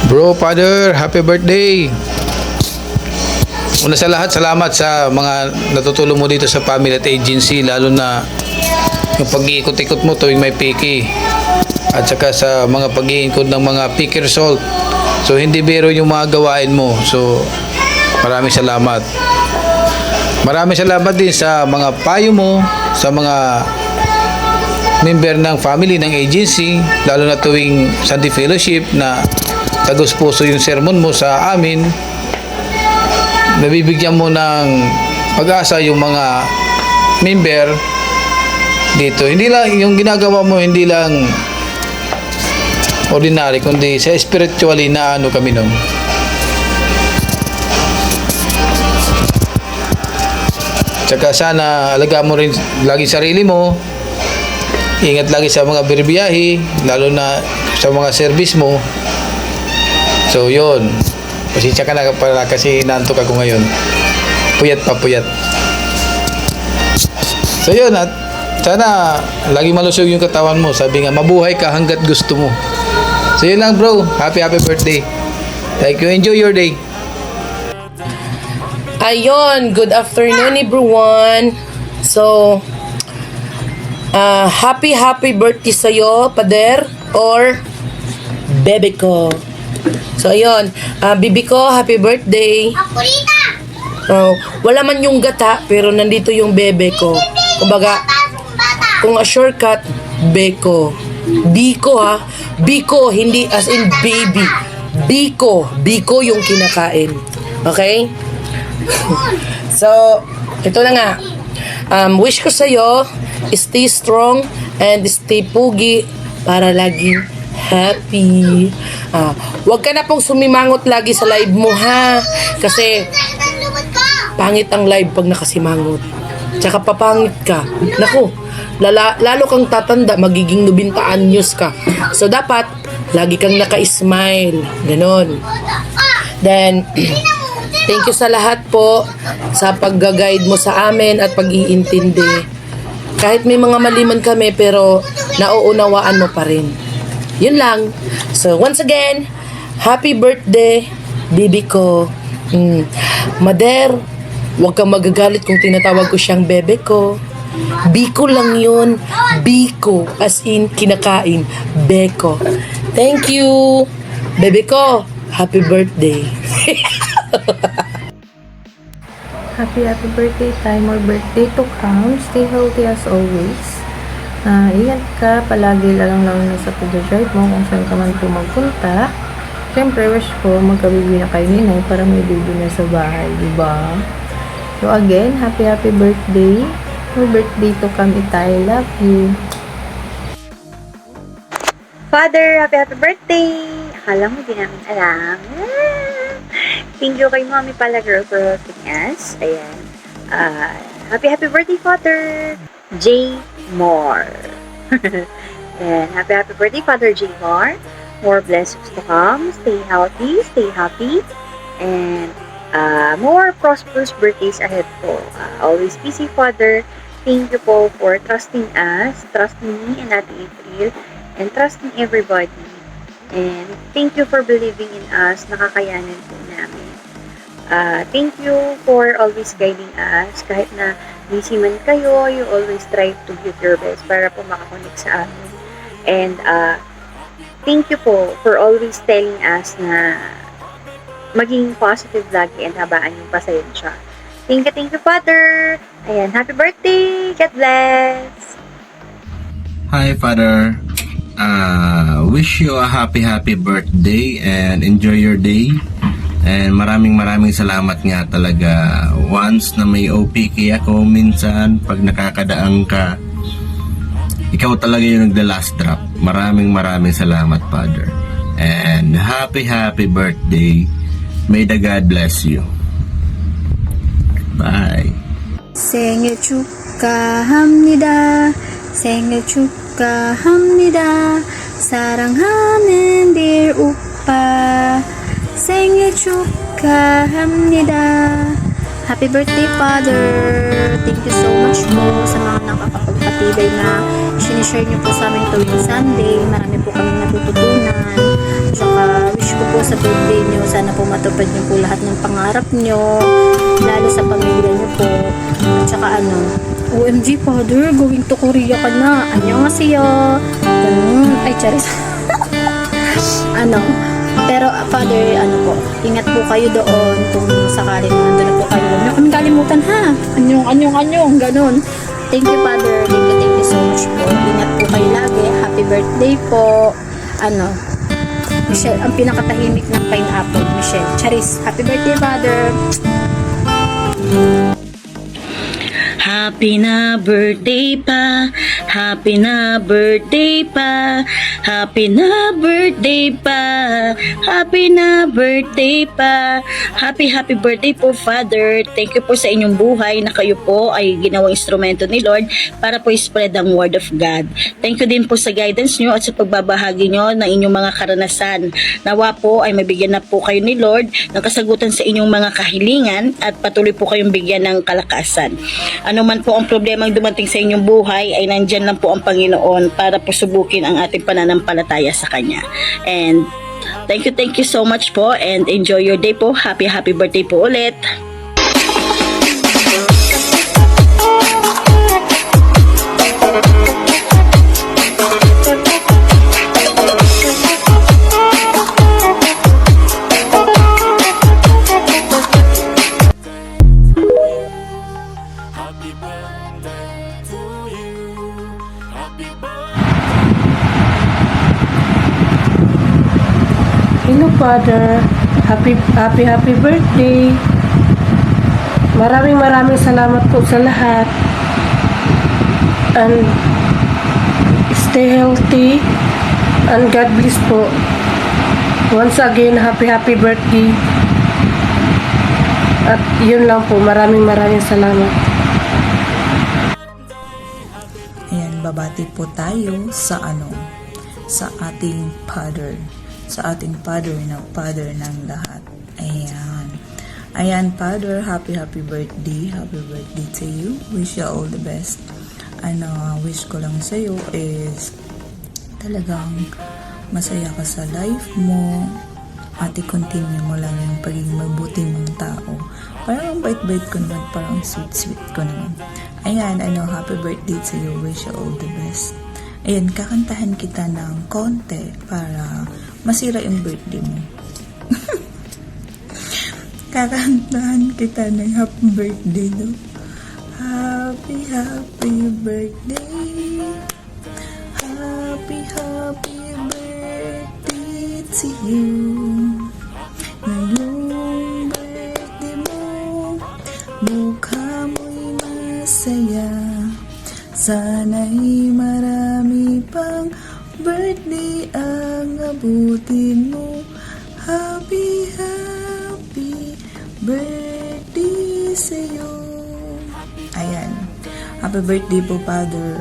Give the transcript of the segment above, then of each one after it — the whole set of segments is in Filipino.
Bro, Father, happy birthday! Una sa lahat, salamat sa mga natutulong mo dito sa family at agency, lalo na yung pag-iikot-ikot mo tuwing may piki at saka sa mga pag-iikot ng mga piki result. So hindi biro yung mga gawain mo. So maraming salamat. Maraming salamat din sa mga payo mo, sa mga member ng family ng agency, lalo na tuwing Sunday Fellowship na tagos puso yung sermon mo sa amin. Nabibigyan mo ng pag-asa yung mga member dito. Hindi lang yung ginagawa mo, hindi lang ordinary, kundi sa spiritually na ano kami nun. Tsaka sana alagaan mo rin lagi sarili mo. Ingat lagi sa mga birbiyahe, lalo na sa mga service mo. So yun, pasensya ka na pala kasi nantok ako ngayon. Puyat pa puyat. So yun, at sana lagi malusog yung katawan mo. Sabi nga, mabuhay ka hanggat gusto mo. So yun lang bro, happy birthday. Thank you, enjoy your day. Ayun, good afternoon everyone. So, happy birthday sa'yo, Pader, or bebe ko. So, ayun, bibi ko, happy birthday. Wala man yung gata, pero nandito yung bebe ko. Kumbaga, kung a shortcut, beko. Biko ha, biko, hindi as in baby. Biko yung kinakain. Okay? So, ito na nga. Wish ko sa'yo, stay strong and stay pugi para laging happy. Huwag ka na pong sumimangot lagi sa live mo ha. Kasi pangit ang live pag nakasimangot. Tsaka papangit ka. Naku, lalo kang tatanda, magiging 90 anyos ka. So dapat, lagi kang naka-smile. Ganon. Then, thank you sa lahat po sa pag-guide mo sa amin at pag-iintindi. Kahit may mga maliman kami, pero nauunawaan mo pa rin. Yun lang. So, once again, happy birthday, bibi ko. Mader, huwag kang magagalit kung tinatawag ko siyang bebe ko. Biko lang yun. Biko, as in, kinakain. Beko. Thank you. Bebe ko, happy birthday. Happy birthday time or birthday to come. Stay healthy as always. Ingat ka, palagi lang na sa pag-drive mo kung saan ka man po magpunta. Siyempre, wish ko magkabibi na kayo ni Nay para may baby na sa bahay, diba? So again, happy birthday. Or birthday to come, Itay. Love you. Father, happy birthday! Akala mo di namin alam. Thank you kay Mommy pala girl for helping us. Ayan. Happy birthday, Father J. Moore. And happy birthday, Father J. Moore. More blessings to come. Stay healthy, stay happy, and more prosperous birthdays ahead po. Always busy, Father. Thank you po for trusting us, trusting me and Ate April, and trusting everybody. And thank you for believing in us. Nakakayanan po namin. Thank you for always guiding us. Kahit na busy man kayo, you always try to give your best para po makakonect sa amin. And thank you po for always telling us na maging positive lagi and habaan yung pasensya. Thank you, Father. Ayan, happy birthday. God bless. Hi, Father. Wish you a happy birthday and enjoy your day. And maraming salamat nga talaga. Once na may OPK ako, minsan pag nakakadaang ka, ikaw talaga yung the last drop. Maraming salamat, Father. And happy birthday. May the God bless you. Bye. 생일 축하합니다. 생일 축하합니다. 사랑하는 빌 오빠. 생일 축하합니다. Happy birthday, Father. Thank you so much po sa mga nakakapagpatibay na sinishare niyo po sa amin tuwing Sunday. Marami po kami natututunan. Tsaka wish ko po sa birthday nyo, sana po matupad nyo po lahat ng pangarap nyo, lalo sa pamilya nyo po. At saka OMG Father, going to Korea ka na. Annyeonghaseyo. Ganun. Ay, charis. Pero Father, po, ingat po kayo doon kung sakaling nandun na po kayo. Huwag nyo kaming kalimutan ha. Anyong, ganun. Thank you Father, thank you so much po. Ingat po kayo lagi. Happy birthday po. Michelle, ang pinakatahimik ng pineapple, Michelle. Charis, happy birthday Father. Happy na birthday pa, happy na birthday pa, happy na birthday pa, happy na birthday pa, happy birthday po Father. Thank you po sa inyong buhay na kayo po ay ginawang instrumento ni Lord para po spread ang word of God. Thank you din po sa guidance nyo at sa pagbabahagi nyo ng inyong mga karanasan. Nawa po ay mabigyan na po kayo ni Lord ng kasagutan sa inyong mga kahilingan at patuloy po kayong bigyan ng kalakasan. Ano man po ang problemang dumating sa inyong buhay ay nandyan lang po ang Panginoon para po subukin ang ating pananampalataya sa Kanya. And thank you so much po and enjoy your day po. Happy birthday po ulit. Hello Father, happy birthday. Maraming salamat po sa lahat. And stay healthy and God bless po. Once again, happy birthday. At yun lang po, maraming salamat. Ayan, babati po tayo sa ating Father. Sa ating Father na Father ng lahat. Ayan, Father, happy birthday. Happy birthday to you. Wish you all the best. Wish ko lang sa iyo is talagang masaya ka sa life mo at i-continue mo lang yung pagiging mabuti mong tao. Parang ang bait-bait ko naman, parang sweet ko naman. Ayan, happy birthday to you. Wish you all the best. Ayan, kakantahan kita ng konti para masira yung birthday mo. Kakantahan kita ng happy birthday, no? Happy birthday. Happy birthday to you. Ngayong birthday mo, mukha mo'y masaya. Sana'y marami pang birthday ang abutin mo. Happy birthday sa'yo. Ayan. Happy birthday po, Father.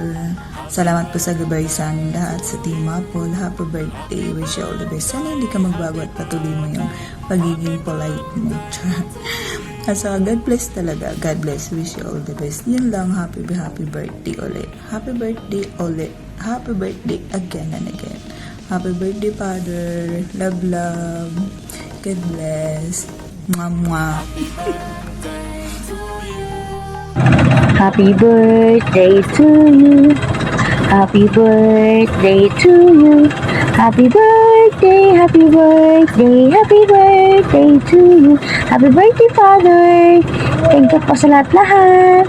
Salamat po sa gabay sa aming lahat sa Team Apple. Happy birthday. Wish you all the best. Sana hindi ka magbago at patuloy mo yung pagiging polite mo. Asa, God bless talaga. God bless. Wish you all the best. Yun lang. Happy birthday ulit. Happy birthday ulit. Happy birthday again and again. Happy birthday, Father. Love. God bless. Mwah. Happy birthday to you. Happy birthday to you. Happy birthday to you. Happy birthday, Father. Thank you po sa lahat.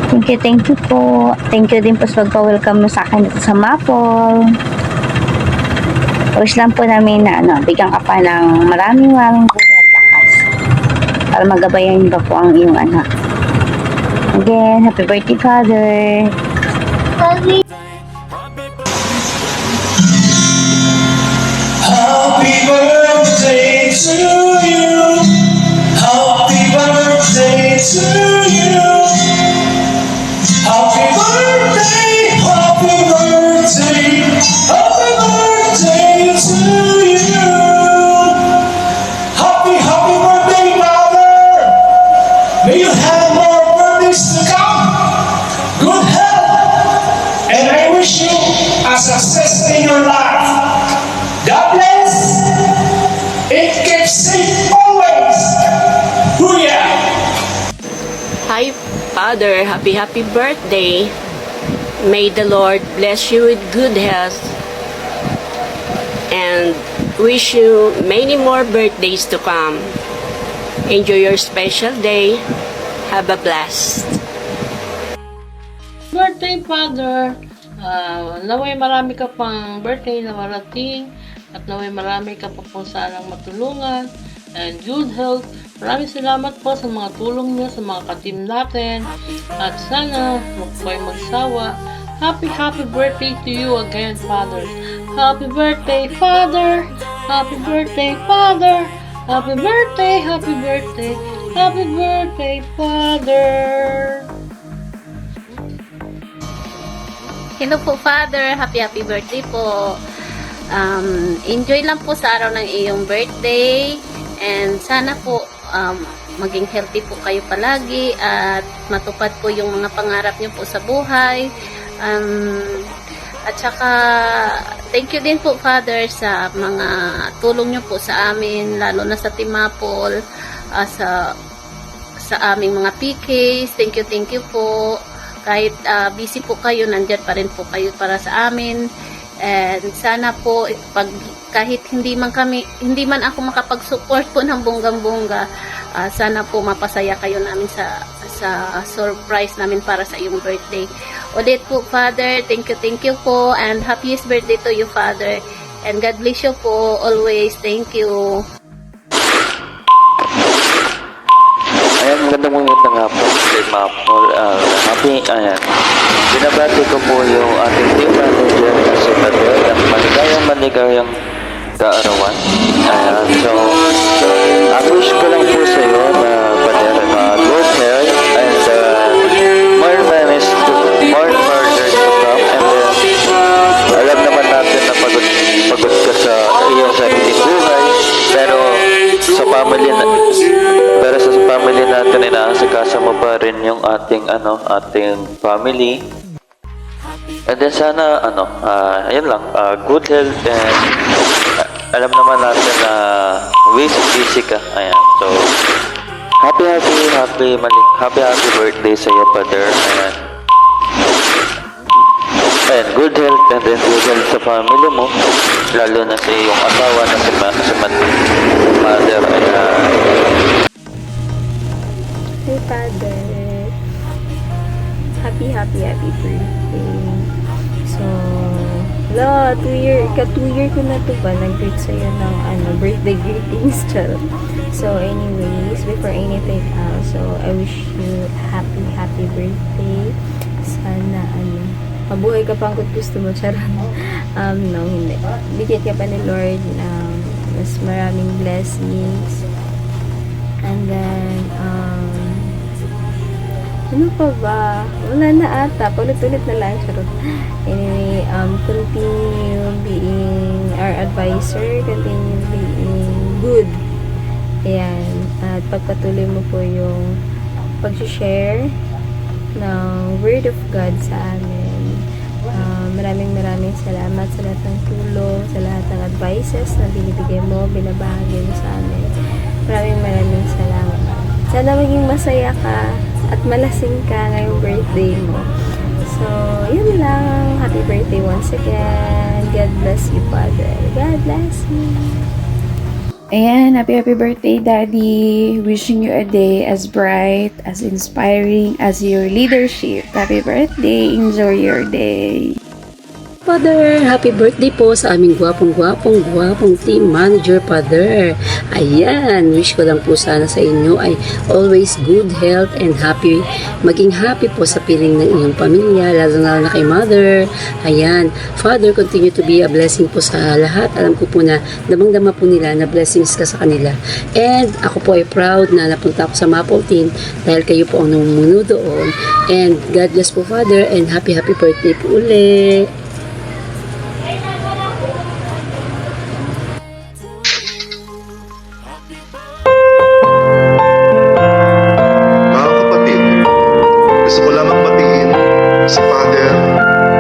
Thank you po. Thank you din po sa pagpa-welcome mo sa akin dito sa Maple. Wish lang po namin na bigyan ka pa ng maraming buhay at lakas para magabayan ba po ang iyong anak. Again, happy birthday, Father. Happy birthday to you. Happy birthday to you. Happy birthday, happy birthday, happy birthday to you. Happy birthday, brother. May you have more birthdays to come. Good health, and I wish you a success in your life. God bless. Father, happy birthday. May the Lord bless you with good health and wish you many more birthdays to come. Enjoy your special day. Have a blast. Birthday, Father! Naway marami ka pang birthday na marating at naway marami ka pa pong sanang matulungan and good health. Maraming salamat po sa mga tulong niyo sa mga ka-team natin at sana huwag po kayong magsawa. Happy birthday to you again, Father. Happy birthday, Father! Happy birthday, Father! Happy birthday, happy birthday, happy birthday, Father! Hello po, Father. Happy birthday po. Enjoy lang po sa araw ng iyong birthday. And sana po maging healthy po kayo palagi at matupad po yung mga pangarap niyo po sa buhay. At saka, thank you din po, Father, sa mga tulong niyo po sa amin, lalo na sa Team Apple, sa aming mga PKs. Thank you po. Kahit busy po kayo, nandyan pa rin po kayo para sa amin. And sana po, kahit hindi man ako makapag-support po ng bonggang-bongga, sana po mapasaya kayo namin sa surprise namin para sa iyong birthday. Ulit po, Father, thank you po, and happiest birthday to you, Father. And God bless you po always. Thank you. Ayan, magandang nga po, Team Apple. Ayan. Binabati ko po yung ating team manager na si Pader, ang maligayang kaarawan. Ayan, so, wish ko lang po sa iyo na Pader, good health and more further to come. And alam naman natin na pagod ka sa iyong sariling buhay, pero sa family natin inaasikaso mo pa rin yung ating family. And then sana ayun lang, good health and alam naman natin na busy ka. Ayan. So happy birthday sa iyo, Father. Ayan. And good health and then good health sa family mo, lalo na sa iyong asawa na si Mother. Hey, Father. Happy birthday. So, ka-2 year ko na to ba, nag-greet sa'yo ng birthday greetings, charot. So, anyways, before anything else, so, I wish you happy birthday. Sana, mabuhay ka pa ang gusto mo, charot. No, hindi. Bigyan ka pa ni Lord ng mas maraming blessings. And then, ano pa ba? Wala na ata. Paulit-ulit na lang. Charot. Anyway, continue being our advisor. Continue being good. Ayan. At pagpatuloy mo po yung pag-share ng Word of God sa amin. Maraming salamat sa lahat ng tulong, sa lahat ng advices na binibigay mo, binabahagi mo sa amin. Maraming salamat. Sana maging masaya ka at malasing ka ngayong birthday mo. So, yun lang. Happy birthday once again. God bless you, Father. God bless you. Ayan, happy birthday, Daddy. Wishing you a day as bright, as inspiring as your leadership. Happy birthday. Enjoy your day. Father, happy birthday po sa aming gwapong team manager, Father. Ayan, wish ko lang po sana sa inyo ay always good health and maging happy po sa piling ng inyong pamilya, lalo na kay Mother. Ayan, Father, continue to be a blessing po sa lahat. Alam ko po na damang-dama po nila na blessings ka sa kanila. And ako po ay proud na napunta ako sa Maple Team dahil kayo po ang namumuno doon. And God bless po, Father, and happy birthday po ulit. Mga kapatid, gusto ko lamang batiin si Father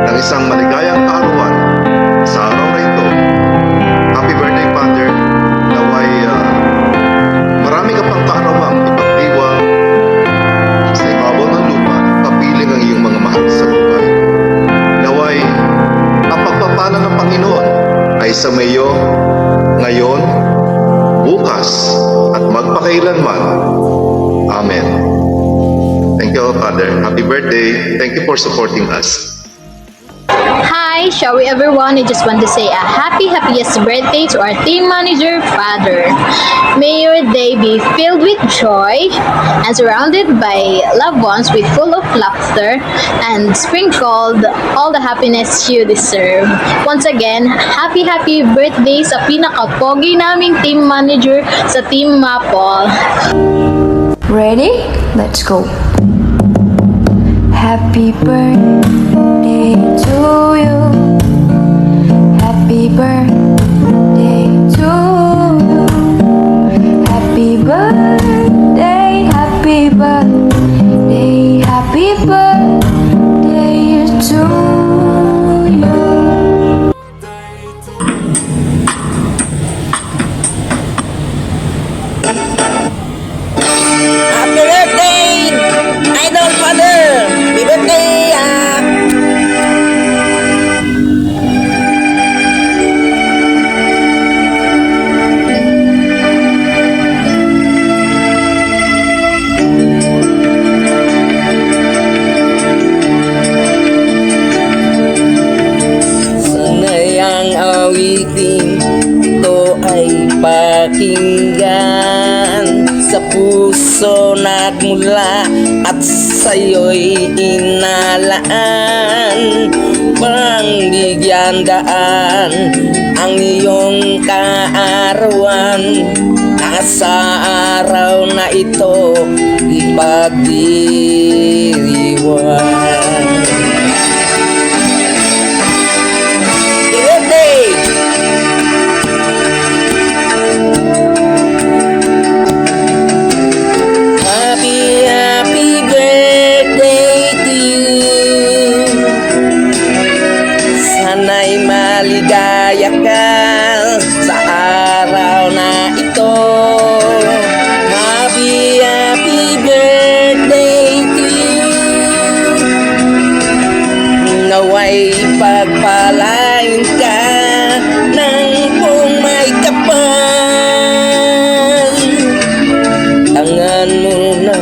ng isang maligayang kaarawan sa araw na ito. Happy birthday, Father. Naway marami ka pang kaarawang ipagdiwang sa ibabaw ng lupa pagpapala ng Panginoon ay sa mayo, ngayon, bukas, at magpakailanman. Amen. Thank you, Father. Happy birthday. Thank you for supporting us. Hi, shall we everyone? I just want to say a happiest birthday to our team manager, Father. May your day be filled with joy and surrounded by loved ones with full of laughter and sprinkled all the happiness you deserve. Once again, happy birthday sa pinaka-pogi naming team manager sa Team Mapol. Ready? Let's go. Happy birthday to you. Happy birthday to you. Happy birthday, happy birthday, happy birthday to you. Happy birthday, Idol Father! Happy birthday, Sana'y ang awiting ito ay pakinggan sa puso nagmula at sa'yo'y inalaan. Pangbigyan daan ang iyong kaarawan, nasa araw na ito ipagdiriwang. Happy birthday to you. Sana'y maligaya ka sa araw na ito. Happy birthday to you. Naway pagpalain ka ng kung may kapal. Tangan mo na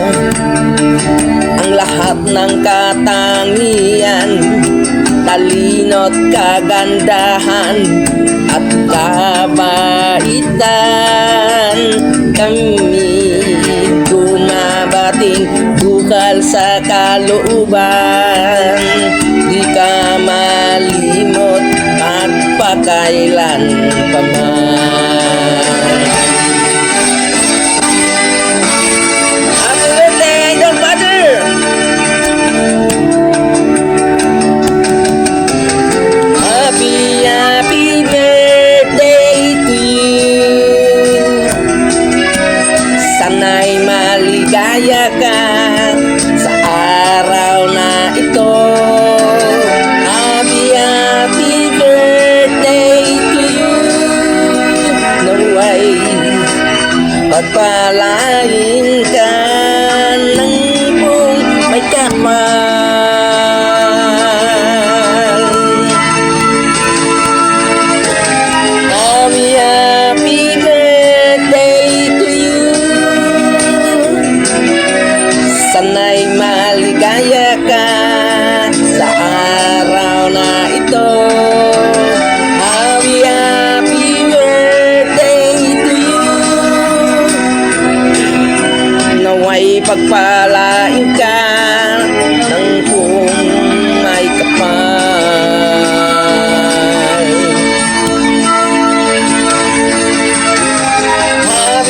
ang lahat ng katangian, talino't kagandahan at kabaitan. Kami dumabating bukal sa kalooban, di ka malimot at pakailan paman. Happy birthday, Idol Father! Happy birthday to you. Sana'y maligaya ka sa araw na ito. Happy birthday to you. Naway pagpalain ka ng kung may kapal. Happy birthday to you. Sana'y maligaya ka sa araw na ito. Happy birthday to you. Naway pagpalain ka ng kung may kapal.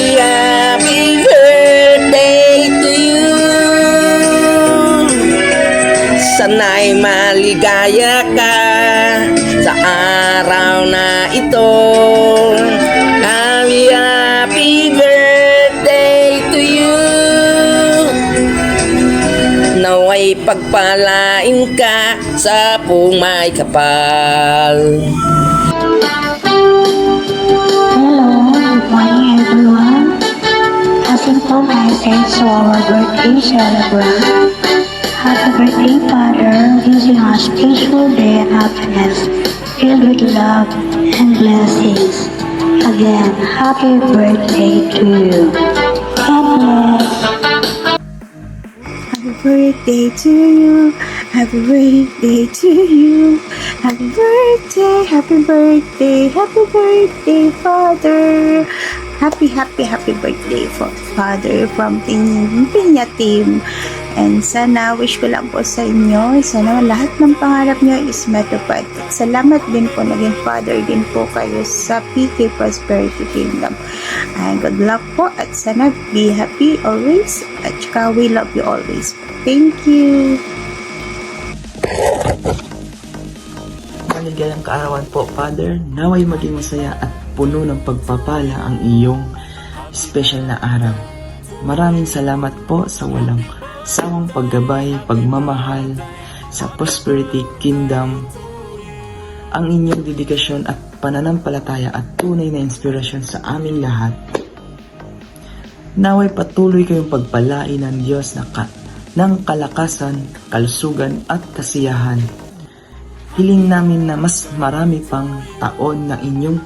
Happy birthday to you. Sana'y maligaya ka sa araw na ito. Happy birthday to you. Naway pagpalain ka sa kung may kapal. Hello, good morning everyone. A simple message to our birthday celebrant. Happy birthday, Father, wishing us peaceful day and happiness. filled with love and blessings. Again, happy birthday to you. God bless. Happy birthday to you. Happy birthday to you. Happy birthday, happy birthday, happy birthday, Father. Happy birthday for Father from Team Pinya Team. And sana wish ko lang po sa inyo, sana lahat ng pangarap nyo is matupad. At salamat din po, naging father din po kayo sa PK Prosperity Kingdom. And good luck po at sana be happy always. At saka we love you always. Thank you. Maligayang kaarawan po, Father. Naway maging masaya at puno ng pagpapala ang iyong special na araw. Maraming salamat po sa walang sawang paggabay, pagmamahal sa Prosperity Kingdom. Ang inyong dedikasyon at pananampalataya at tunay na inspirasyon sa aming lahat. Naway patuloy kayong pagpalain ng Diyos ng kalakasan, kalusugan at kasiyahan. Hiling namin na mas marami pang taon na inyong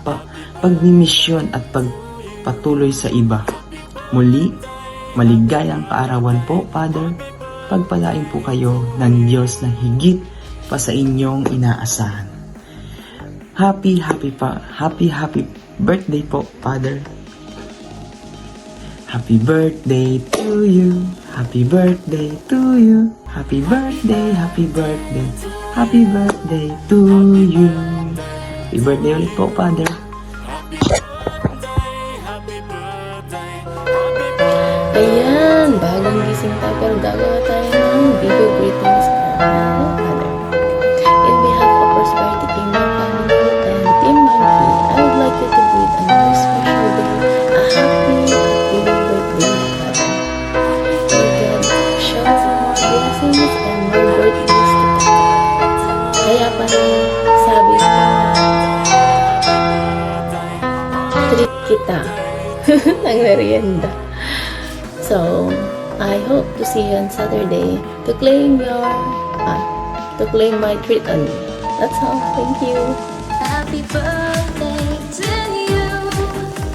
pagmimisyon at pagpatuloy sa iba. Muli, maligayang kaarawan po, Father. Pagpalain po kayo ng Diyos na higit pa sa inyong inaasahan. Happy birthday po, Father. Happy birthday to you. Happy birthday to you. Happy birthday, happy birthday. Happy birthday to you. Happy birthday ulit po, Father. Ayan, bahagang gising tayo pero gagawa tayo ng video greetings para Father. In behalf of Prosperity Kingdom family and Team Monkey, I would like you to greet another special day, a happy birthday, Father. May God shower more blessings and more birthdays to come. Kaya pala sabi ko, treat kita ng merienda. So, I hope to see you on Saturday to claim my treat on you. That's all. Thank you. Happy birthday to you.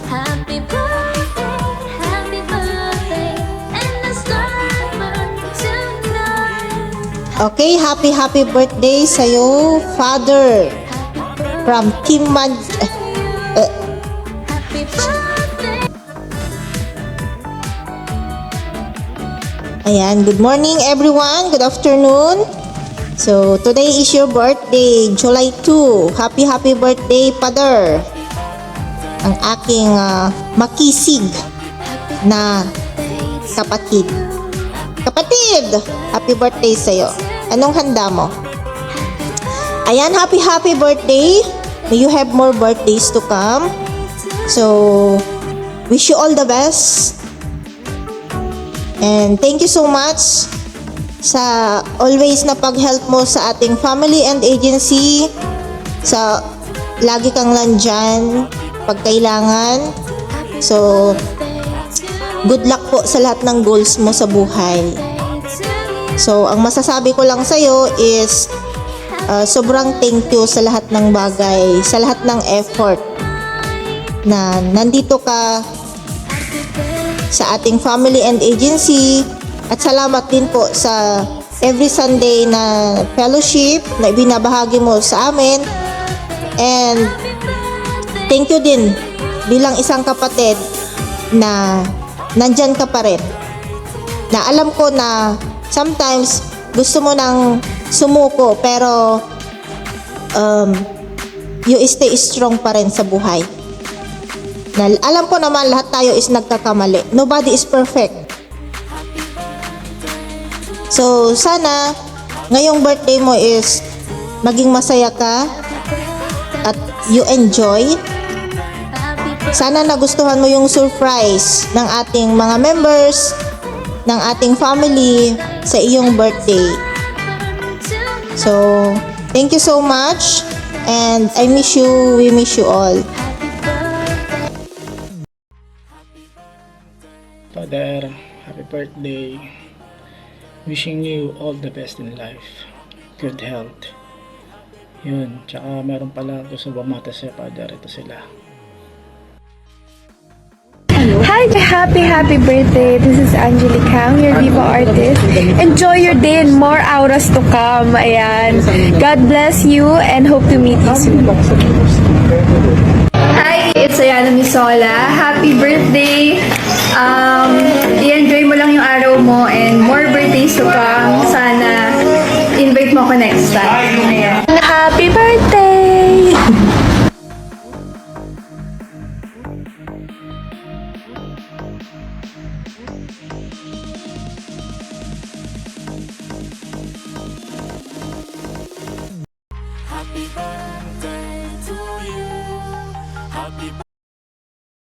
Happy birthday, and the star burn tonight. Okay, happy birthday sa'yo, Father. From Team Happy birthday. Ayan, good morning everyone. Good afternoon. So, today is your birthday, July 2. Happy birthday, Father. Ang aking makisig na kapatid. Kapatid! Happy birthday sa'yo. Anong handa mo? Ayan, happy birthday. May you have more birthdays to come. So, wish you all the best. And thank you so much sa always na pag-help mo sa ating family and agency. Sa lagi kang nandyan pag kailangan. So, good luck po sa lahat ng goals mo sa buhay. So, ang masasabi ko lang sa'yo is sobrang thank you sa lahat ng bagay, sa lahat ng effort na nandito ka sa ating family and agency. At salamat din po sa every Sunday na fellowship na ibinabahagi mo sa amin. And thank you din bilang isang kapatid na nandyan ka pa rin. Na alam ko na sometimes gusto mo nang sumuko pero you stay strong pa rin sa buhay. Na alam ko naman lahat tayo is nagkakamali. Nobody is perfect. So, sana ngayong birthday mo is maging masaya ka at you enjoy. Sana nagustuhan mo yung surprise ng ating mga members, ng ating family sa iyong birthday. So, thank you so much and we miss you all. Father, happy birthday. Wishing you all the best in life. Good health. Yun, tsaka meron pala gusto bumata sa Father. Ito sila. Hi! Happy birthday! This is Angelique Kang, your diva artist. Enjoy your day and more auras to come. Ayan. God bless you and hope to meet you soon. Hi! It's Ayana Misola. Happy birthday! I-enjoy mo lang yung araw mo and more birthdays to come. Sana invite mo ako next time. Ayan. Happy birthday! Happy birthday.